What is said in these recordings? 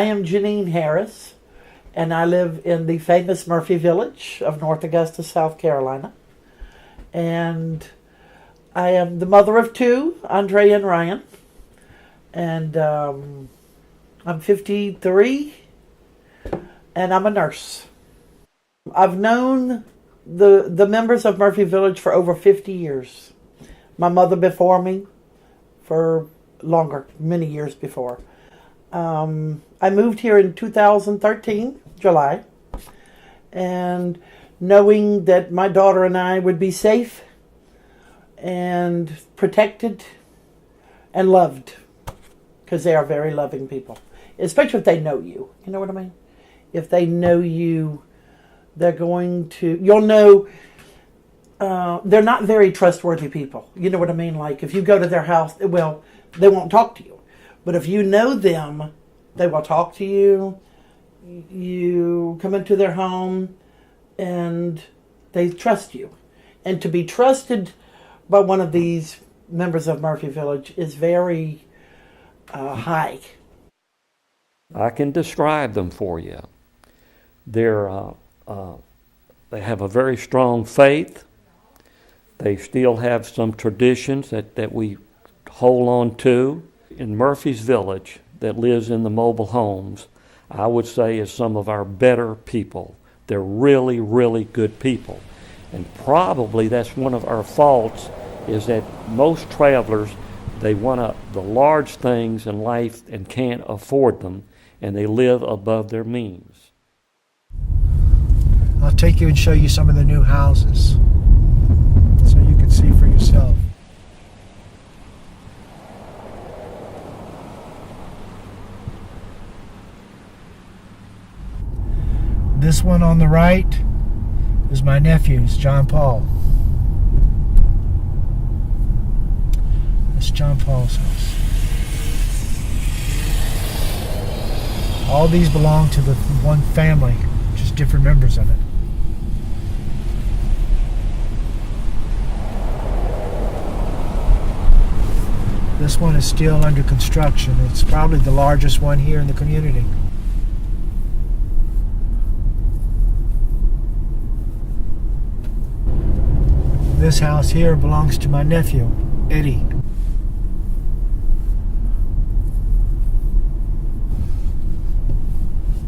I am Janine Harris, and I live in the famous Murphy Village of North Augusta, South Carolina. And I am the mother of two, Andre and Ryan. And I'm 53, and I'm a nurse. I've known the members of Murphy Village for over 50 years. My mother before me for longer, many years before. I moved here in 2013, July, and knowing that my daughter and I would be safe and protected and loved, because they are very loving people, especially if they know you. You know what I mean? If they know you, they're going to, you'll know, they're not very trustworthy people. You know what I mean? Like if you go to their house, well, they won't talk to you. But if you know them, they will talk to you. You come into their home and they trust you. And to be trusted by one of these members of Murphy Village is very high. I can describe them for you. They have a very strong faith. They still have some traditions that we hold on to. In Murphy's Village, that lives in the mobile homes, I would say is some of our better people. They're really, really good people. And probably that's one of our faults, is that most travelers, they want the large things in life and can't afford them, and they live above their means. I'll take you and show you some of the new houses so you can see for yourself. This one on the right is my nephew's, John Paul. That's John Paul's house. All these belong to the one family, just different members of it. This one is still under construction. It's probably the largest one here in the community. This house here belongs to my nephew, Eddie.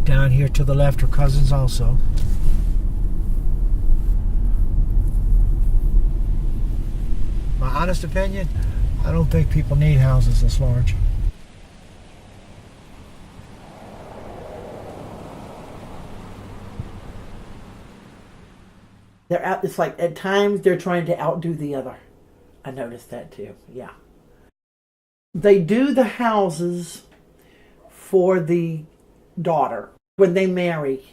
Down here to the left are cousins also. My honest opinion, I don't think people need houses this large. They're out. It's like at times they're trying to outdo the other. I noticed that too. Yeah. They do the houses for the daughter. When they marry,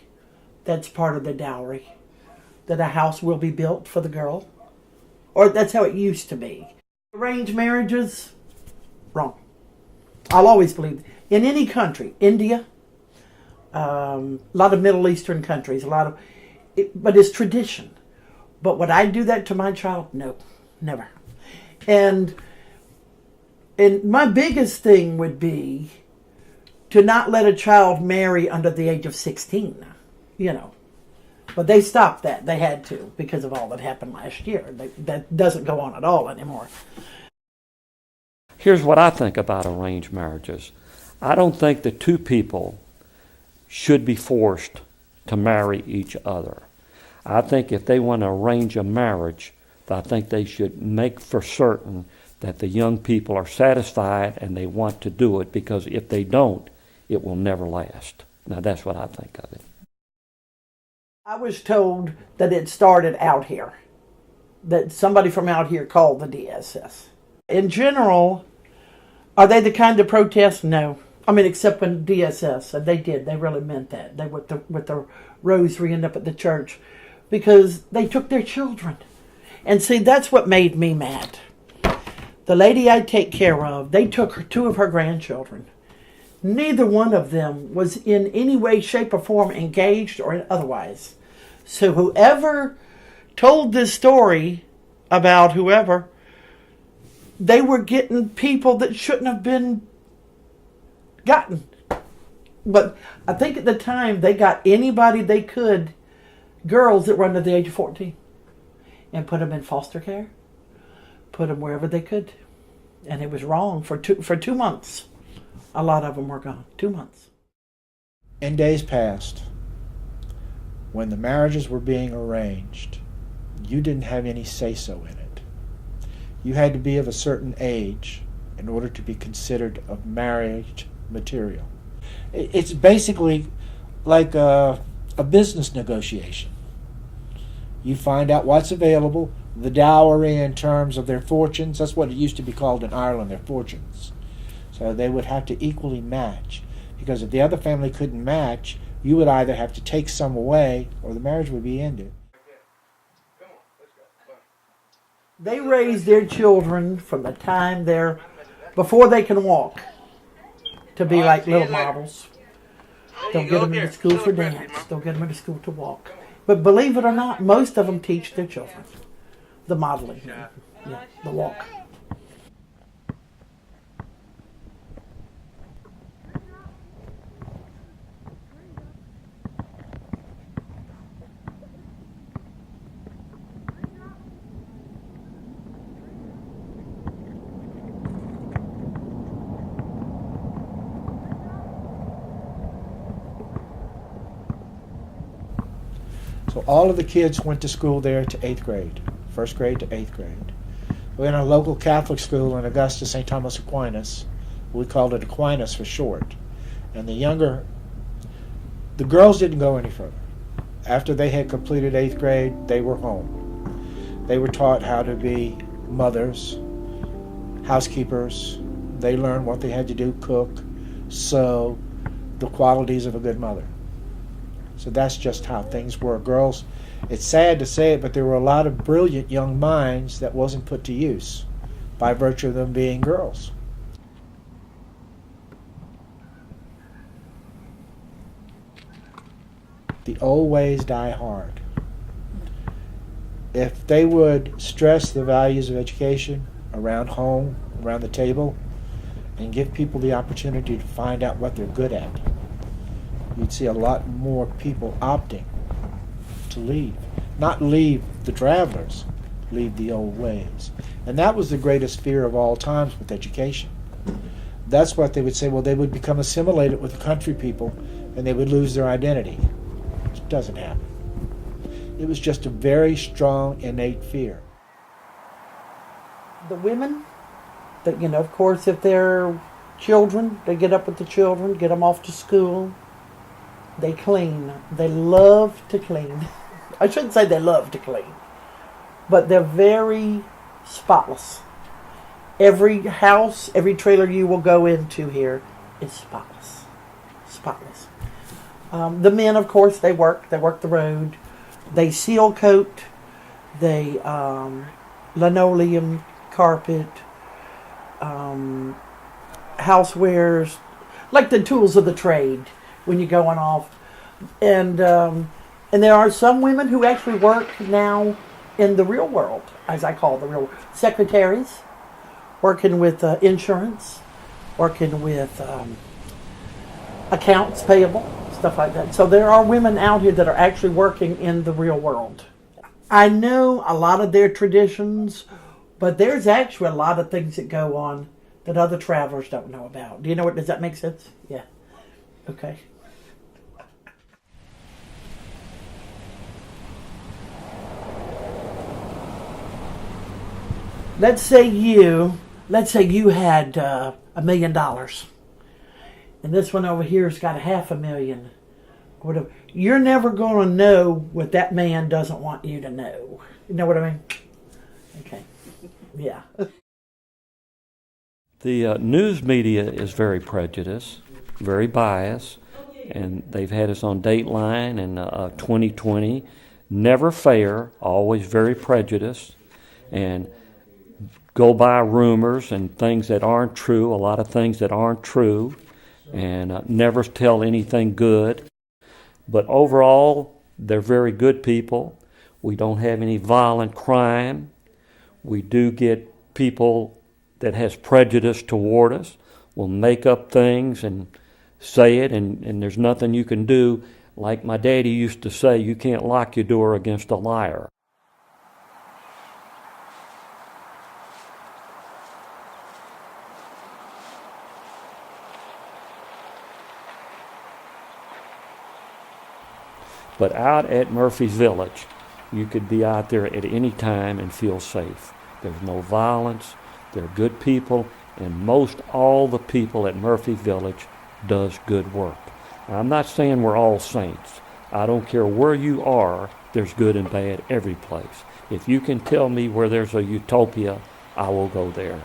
that's part of the dowry. That a house will be built for the girl. Or that's how it used to be. Arranged marriages, wrong. I'll always believe. In any country, India, a lot of Middle Eastern countries, but it's tradition. But would I do that to my child? No, never. And my biggest thing would be to not let a child marry under the age of 16, you know. But they stopped that. They had to because of all that happened last year. That doesn't go on at all anymore. Here's what I think about arranged marriages. I don't think the two people should be forced to marry each other. I think if they want to arrange a marriage, I think they should make for certain that the young people are satisfied and they want to do it, because if they don't, it will never last. Now that's what I think of it. I was told that it started out here, that somebody from out here called the DSS. In general, are they the kind of protest? No. I mean, except when DSS, they did. They really meant that. They with the rosary and up at the church, because they took their children. And see, that's what made me mad. The lady I take care of, they took two of her grandchildren. Neither one of them was in any way, shape, or form engaged or otherwise. So whoever told this story about whoever, they were getting people that shouldn't have been gotten. But I think at the time they got anybody they could, girls that were under the age of 14, and put them in foster care, put them wherever they could. And it was wrong for 2 months. A lot of them were gone. 2 months. In days past, when the marriages were being arranged, you didn't have any say-so in it. You had to be of a certain age in order to be considered of marriage material. It's basically like a business negotiation. You find out what's available, the dowry in terms of their fortunes. That's what it used to be called in Ireland, their fortunes. So they would have to equally match, because if the other family couldn't match, you would either have to take some away or the marriage would be ended. They raise their children from the time before they can walk, to be like little models. They'll get them into school for dance. They'll get them into school to walk. But believe it or not, most of them teach their children the modeling, the walk. So all of the kids went to school there to 8th grade, 1st grade to 8th grade. We had a local Catholic school in Augusta, St. Thomas Aquinas. We called it Aquinas for short. And the girls didn't go any further. After they had completed 8th grade, they were home. They were taught how to be mothers, housekeepers. They learned what they had to do, cook, sew, the qualities of a good mother. So that's just how things were. Girls, it's sad to say it, but there were a lot of brilliant young minds that wasn't put to use by virtue of them being girls. The old ways die hard. If they would stress the values of education around home, around the table, and give people the opportunity to find out what they're good at, you'd see a lot more people opting to leave. Not leave the travelers, leave the old ways. And that was the greatest fear of all times with education. That's what they would say, well, they would become assimilated with the country people and they would lose their identity. It doesn't happen. It was just a very strong, innate fear. The women, of course, if they're children, they get up with the children, get them off to school. They clean. They love to clean. I shouldn't say they love to clean, but they're very spotless. Every house, every trailer you will go into here is spotless. Spotless. The men, of course, they work the road. They seal coat. They linoleum, carpet, housewares, like the tools of the trade when you're going off. And there are some women who actually work now in the real world, as I call the real world. Secretaries, working with insurance, working with accounts payable, stuff like that. So there are women out here that are actually working in the real world. I know a lot of their traditions, but there's actually a lot of things that go on that other travelers don't know about. Do you know what? Does that make sense? Yeah. Okay. Let's say you had $1 million, and this one over here's got $500,000. Whatever. You're never going to know what that man doesn't want you to know. You know what I mean? Okay. Yeah. The news media is very prejudiced, very biased, and they've had us on Dateline and 2020. Never fair, always very prejudiced, and go by rumors and things that aren't true, a lot of things that aren't true, and never tell anything good. But overall, they're very good people. We don't have any violent crime. We do get people that has prejudice toward us will make up things and say it, and there's nothing you can do. Like my daddy used to say, you can't lock your door against a liar. But out at Murphy's Village, you could be out there at any time and feel safe. There's no violence, they're good people, and most all the people at Murphy Village does good work. Now, I'm not saying we're all saints. I don't care where you are, there's good and bad every place. If you can tell me where there's a utopia, I will go there.